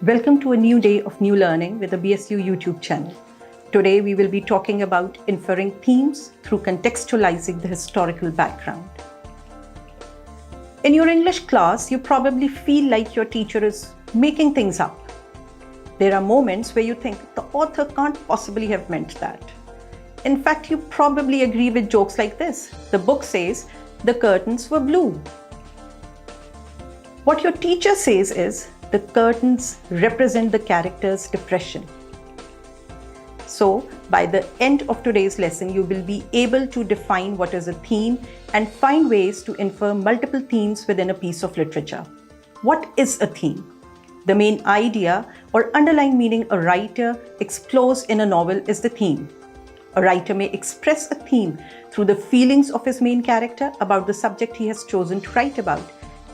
Welcome to a new day of new learning with the BSU YouTube channel. Today we will be talking about inferring themes through contextualizing the historical background. In your English class, you probably feel like your teacher is making things up. There are moments where you think the author can't possibly have meant that. In fact, you probably agree with jokes like this. The book says the curtains were blue. What your teacher says is the curtains represent the character's depression. So, by the end of today's lesson, you will be able to define what is a theme and find ways to infer multiple themes within a piece of literature. What is a theme? The main idea or underlying meaning a writer explores in a novel is the theme. A writer may express a theme through the feelings of his main character about the subject he has chosen to write about,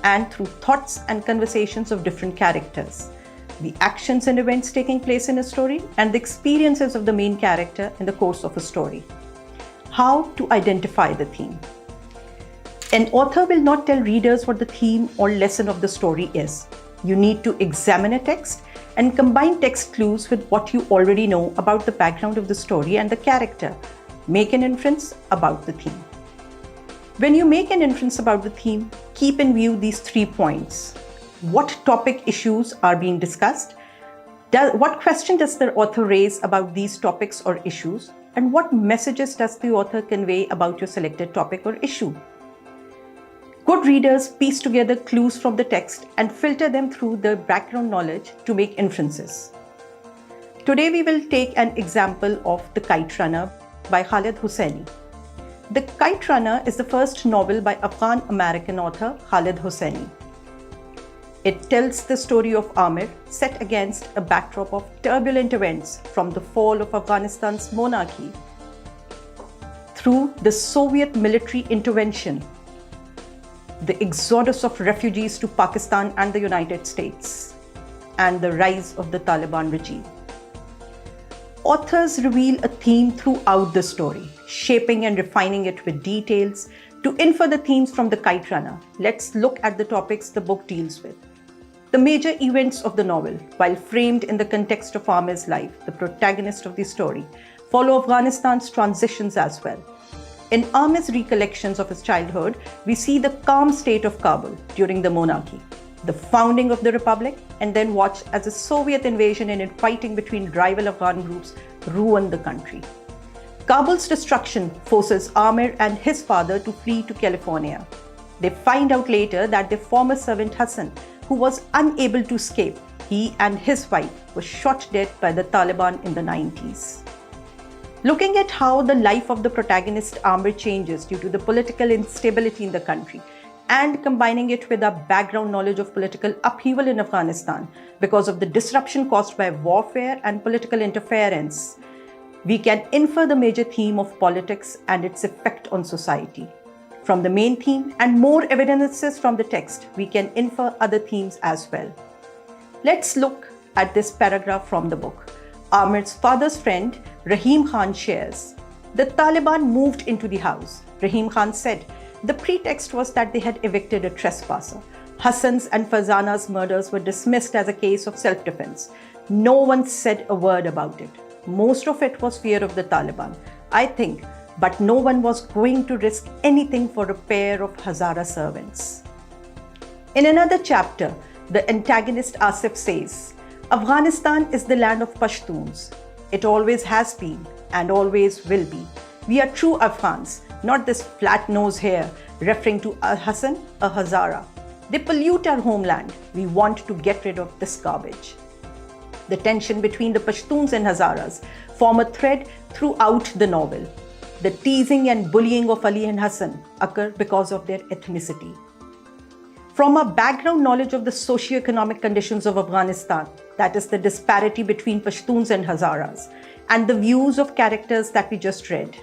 and through thoughts and conversations of different characters, the actions and events taking place in a story, and the experiences of the main character in the course of a story. How to identify the theme? An author will not tell readers what the theme or lesson of the story is. You need to examine a text and combine text clues with what you already know about the background of the story and the character. Make an inference about the theme. When you make an inference about the theme, keep in view these 3 points. What topic issues are being discussed? What question does the author raise about these topics or issues? And what messages does the author convey about your selected topic or issue? Good readers piece together clues from the text and filter them through their background knowledge to make inferences. Today we will take an example of The Kite Runner by Khaled Hosseini. The Kite Runner is the first novel by Afghan-American author Khaled Hosseini. It tells the story of Amir set against a backdrop of turbulent events from the fall of Afghanistan's monarchy through the Soviet military intervention, the exodus of refugees to Pakistan and the United States, and the rise of the Taliban regime. Authors reveal a theme throughout the story, shaping and refining it with details. To infer the themes from The Kite Runner, let's look at the topics the book deals with. The major events of the novel, while framed in the context of Amir's life, the protagonist of the story, follow Afghanistan's transitions as well. In Amir's recollections of his childhood, we see the calm state of Kabul during the monarchy, the founding of the republic, and then watch as the Soviet invasion and fighting between rival Afghan groups ruined the country. Kabul's destruction forces Amir and his father to flee to California. They find out later that their former servant Hassan, who was unable to escape, he and his wife were shot dead by the Taliban in the 90s. Looking at how the life of the protagonist Amir changes due to the political instability in the country, and combining it with our background knowledge of political upheaval in Afghanistan because of the disruption caused by warfare and political interference, we can infer the major theme of politics and its effect on society. From the main theme and more evidences from the text, we can infer other themes as well. Let's look at this paragraph from the book. Amir's father's friend, Rahim Khan, shares. The Taliban moved into the house. Rahim Khan said the pretext was that they had evicted a trespasser. Hassan's and Farzana's murders were dismissed as a case of self-defense. No one said a word about it. Most of it was fear of the Taliban, I think, but no one was going to risk anything for a pair of Hazara servants. In another chapter, the antagonist Asif says, Afghanistan is the land of Pashtuns. It always has been and always will be. We are true Afghans, not this flat nose here, referring to Hassan, a Hazara. They pollute our homeland. We want to get rid of this garbage. The tension between the Pashtuns and Hazaras form a thread throughout the novel. The teasing and bullying of Ali and Hassan occur because of their ethnicity. From our background knowledge of the socio-economic conditions of Afghanistan, that is the disparity between Pashtuns and Hazaras, and the views of characters that we just read.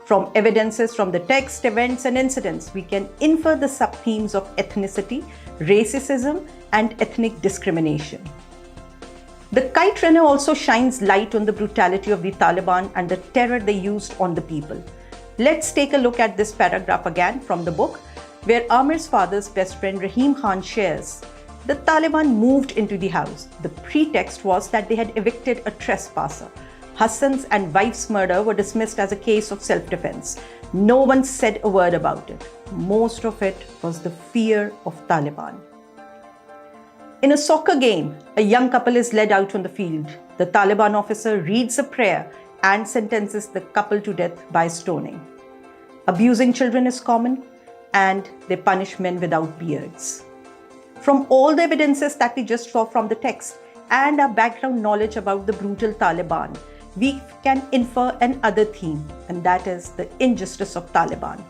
From evidences from the text, events, and incidents, we can infer the sub-themes of ethnicity, racism, and ethnic discrimination. The Kite Runner also shines light on the brutality of the Taliban and the terror they used on the people. Let's take a look at this paragraph again from the book, where Amir's father's best friend Rahim Khan shares. The Taliban moved into the house. The pretext was that they had evicted a trespasser. Hassan's and wife's murder were dismissed as a case of self-defense. No one said a word about it. Most of it was the fear of Taliban. In a soccer game, a young couple is led out on the field. The Taliban officer reads a prayer and sentences the couple to death by stoning. Abusing children is common, and they punish men without beards. From all the evidences that we just saw from the text and our background knowledge about the brutal Taliban, we can infer another theme, and that is the injustice of Taliban.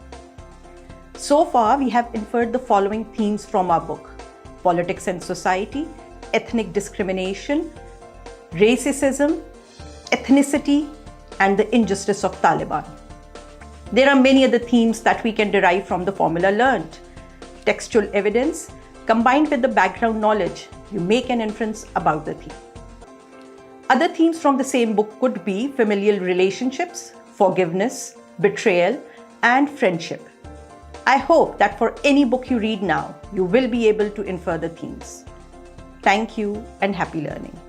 So far, we have inferred the following themes from our book: politics and society, ethnic discrimination, racism, ethnicity, and the injustice of Taliban. There are many other themes that we can derive from the formula learned. Textual evidence combined with the background knowledge, you make an inference about the theme. Other themes from the same book could be familial relationships, forgiveness, betrayal, and friendship. I hope that for any book you read now, you will be able to infer the themes. Thank you and happy learning.